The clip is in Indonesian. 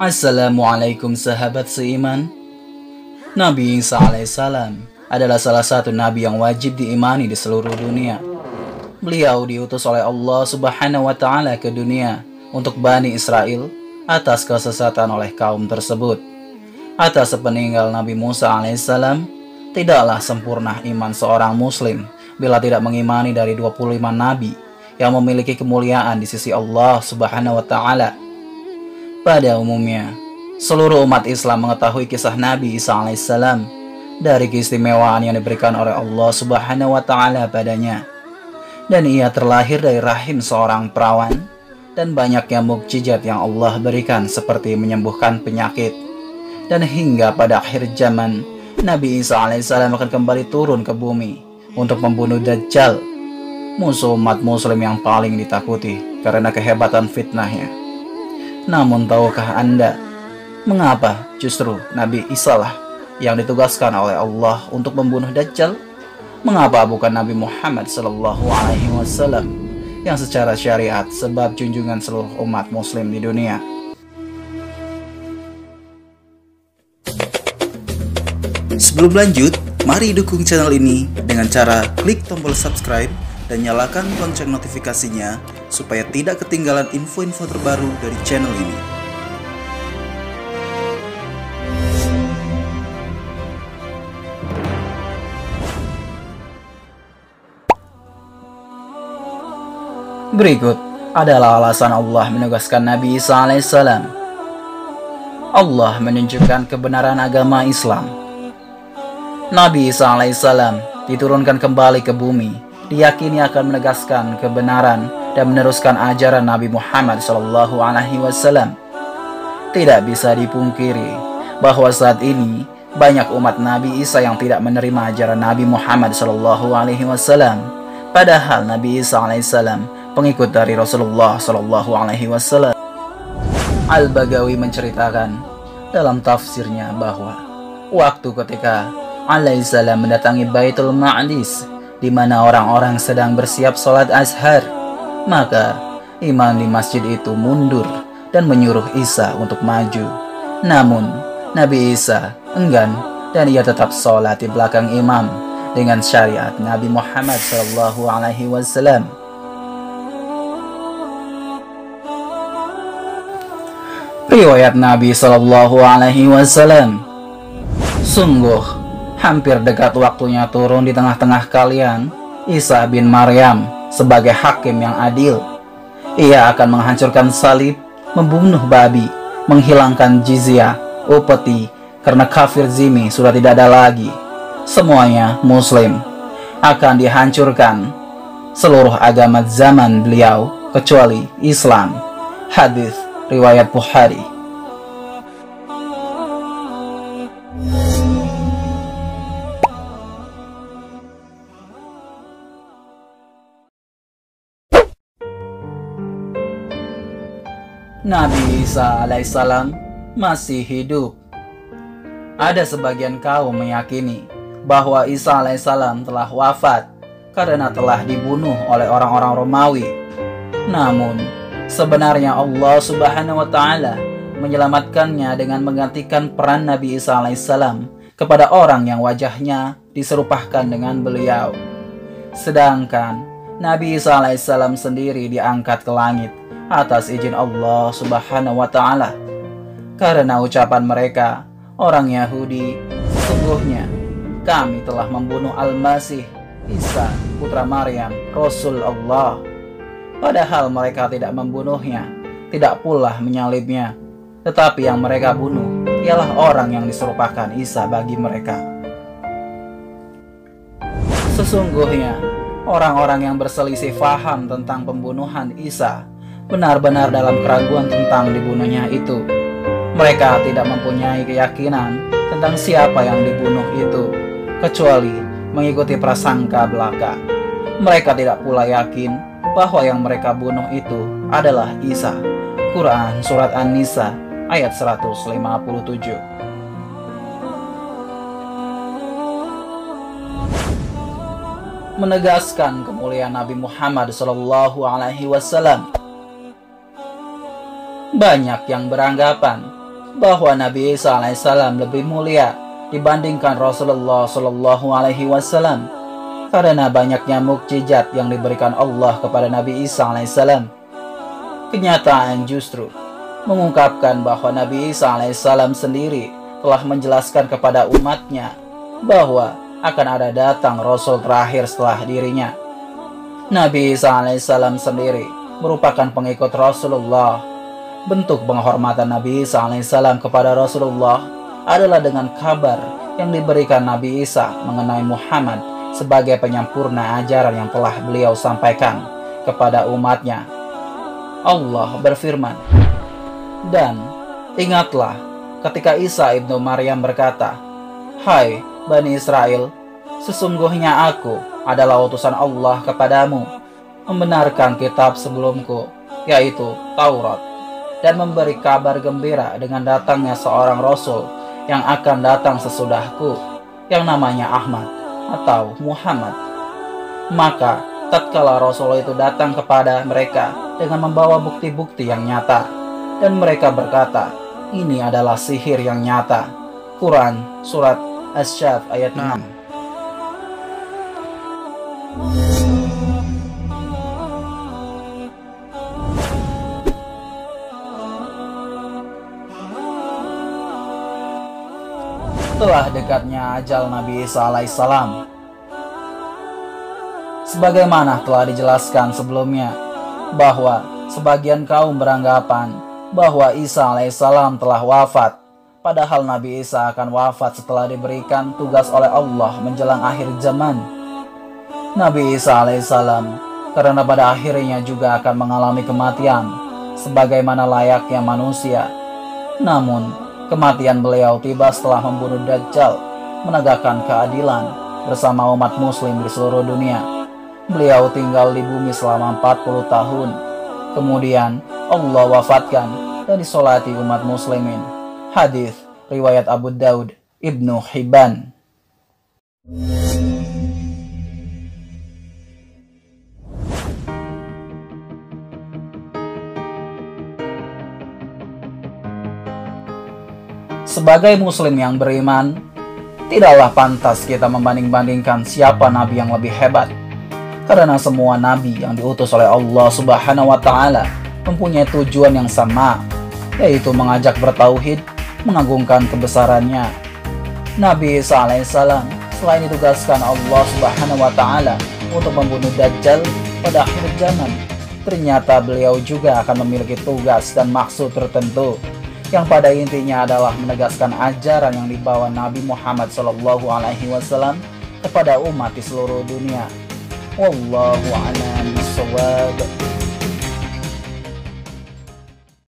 Assalamualaikum sahabat seiman. Nabi Isa alaihissalam adalah salah satu nabi yang wajib diimani di seluruh dunia. Beliau diutus oleh Allah Subhanahu wa Ta'ala ke dunia untuk Bani Israel atas kesesatan oleh kaum tersebut. Atas sepeninggal Nabi Musa alaihissalam, tidaklah sempurna iman seorang muslim bila tidak mengimani dari 25 nabi yang memiliki kemuliaan di sisi Allah Subhanahu wa Ta'ala. Pada umumnya, seluruh umat Islam mengetahui kisah Nabi Isa alaihissalam dari keistimewaan yang diberikan oleh Allah Subhanahu wa Ta'ala padanya. Dan ia terlahir dari rahim seorang perawan, dan banyaknya mukjizat yang Allah berikan seperti menyembuhkan penyakit. Dan hingga pada akhir zaman, Nabi Isa alaihissalam akan kembali turun ke bumi untuk membunuh Dajjal, musuh umat muslim yang paling ditakuti karena kehebatan fitnahnya. Namun tahukah Anda mengapa justru Nabi Isa lah yang ditugaskan oleh Allah untuk membunuh Dajjal? Mengapa bukan Nabi Muhammad SAW yang secara syariat sebab junjungan seluruh umat muslim di dunia? Sebelum lanjut, mari dukung channel ini dengan cara klik tombol subscribe dan nyalakan lonceng notifikasinya supaya tidak ketinggalan info-info terbaru dari channel ini. Berikut adalah alasan Allah menugaskan Nabi Isa alaihissalam. Allah menunjukkan kebenaran agama Islam. Nabi Isa alaihissalam diturunkan kembali ke bumi, diyakini akan menegaskan kebenaran dan meneruskan ajaran Nabi Muhammad SAW. Tidak bisa dipungkiri bahwa saat ini banyak umat Nabi Isa yang tidak menerima ajaran Nabi Muhammad SAW. Padahal Nabi Isa alaihissalam pengikut dari Rasulullah SAW. Al-Bagawi menceritakan dalam tafsirnya bahwa waktu ketika alaihissalam mendatangi Baitul Maqdis, di mana orang-orang sedang bersiap sholat ashar, maka imam di masjid itu mundur dan menyuruh Isa untuk maju. Namun Nabi Isa enggan dan ia tetap sholat di belakang imam dengan syariat Nabi Muhammad SAW. Riwayat Nabi SAW, sungguh hampir dekat waktunya turun di tengah-tengah kalian Isa bin Maryam sebagai hakim yang adil. Ia akan menghancurkan salib, membunuh babi, menghilangkan jizyah, upeti, karena kafir zimmi sudah tidak ada lagi. Semuanya muslim akan dihancurkan, seluruh agama zaman beliau kecuali Islam. Hadis riwayat Bukhari. Nabi Isa alaihissalam masih hidup. Ada sebagian kaum meyakini bahwa Isa alaihissalam telah wafat karena telah dibunuh oleh orang-orang Romawi. Namun sebenarnya Allah Subhanahu wa Ta'ala menyelamatkannya dengan menggantikan peran Nabi Isa alaihissalam kepada orang yang wajahnya diserupahkan dengan beliau. Sedangkan Nabi Isa alaihissalam sendiri diangkat ke langit atas izin Allah Subhanahu wa Ta'ala. Karena ucapan mereka, orang Yahudi, sesungguhnya kami telah membunuh Al-Masih Isa putra Maryam, Rasul Allah. Padahal mereka tidak membunuhnya, tidak pula menyalibnya, tetapi yang mereka bunuh ialah orang yang diserupakan Isa bagi mereka. Sesungguhnya orang-orang yang berselisih faham tentang pembunuhan Isa benar-benar dalam keraguan tentang dibunuhnya itu. Mereka tidak mempunyai keyakinan tentang siapa yang dibunuh itu, kecuali mengikuti prasangka belaka. Mereka tidak pula yakin bahwa yang mereka bunuh itu adalah Isa. Quran Surat An-Nisa ayat 157. Menegaskan kemuliaan Nabi Muhammad SAW. Banyak yang beranggapan bahwa Nabi Isa alaihissalam lebih mulia dibandingkan Rasulullah Shallallahu Alaihi Wasallam karena banyaknya mukjizat yang diberikan Allah kepada Nabi Isa alaihissalam. Kenyataan justru mengungkapkan bahwa Nabi Isa alaihissalam sendiri telah menjelaskan kepada umatnya bahwa akan ada datang Rasul terakhir setelah dirinya. Nabi Isa alaihissalam sendiri merupakan pengikut Rasulullah. Bentuk penghormatan Nabi Isa alaihissalam kepada Rasulullah adalah dengan kabar yang diberikan Nabi Isa mengenai Muhammad sebagai penyempurna ajaran yang telah beliau sampaikan kepada umatnya. Allah berfirman, "Dan ingatlah ketika Isa ibnu Maryam berkata, 'Hai Bani Israel, sesungguhnya aku adalah utusan Allah kepadamu, membenarkan kitab sebelumku, yaitu Taurat, dan memberi kabar gembira dengan datangnya seorang Rasul yang akan datang sesudahku, yang namanya Ahmad atau Muhammad.' Maka tatkala Rasul itu datang kepada mereka dengan membawa bukti-bukti yang nyata, dan mereka berkata, 'Ini adalah sihir yang nyata.'" Quran Surat Asy-Syaff ayat 6. Telah dekatnya ajal Nabi Isa alaihissalam. Sebagaimana telah dijelaskan sebelumnya, bahwa sebagian kaum beranggapan bahwa Isa alaihissalam telah wafat, padahal Nabi Isa akan wafat setelah diberikan tugas oleh Allah menjelang akhir zaman. Nabi Isa alaihissalam karena pada akhirnya juga akan mengalami kematian sebagaimana layaknya manusia. Namun kematian beliau tiba setelah membunuh Dajjal, menegakkan keadilan bersama umat muslim di seluruh dunia. Beliau tinggal di bumi selama 40 tahun. Kemudian Allah wafatkan dan disolati umat muslimin. Hadis riwayat Abu Daud, Ibnu Hibban. Sebagai muslim yang beriman, tidaklah pantas kita membanding-bandingkan siapa nabi yang lebih hebat. Karena semua nabi yang diutus oleh Allah Subhanahu wa Ta'ala mempunyai tujuan yang sama, yaitu mengajak bertauhid, mengagungkan kebesarannya. Nabi Isa alaihissalam selain ditugaskan Allah Subhanahu wa Ta'ala untuk membunuh Dajjal pada akhir zaman, ternyata beliau juga akan memiliki tugas dan maksud tertentu yang pada intinya adalah menegaskan ajaran yang dibawa Nabi Muhammad SAW kepada umat di seluruh dunia. Wallahu a'lam bishawab.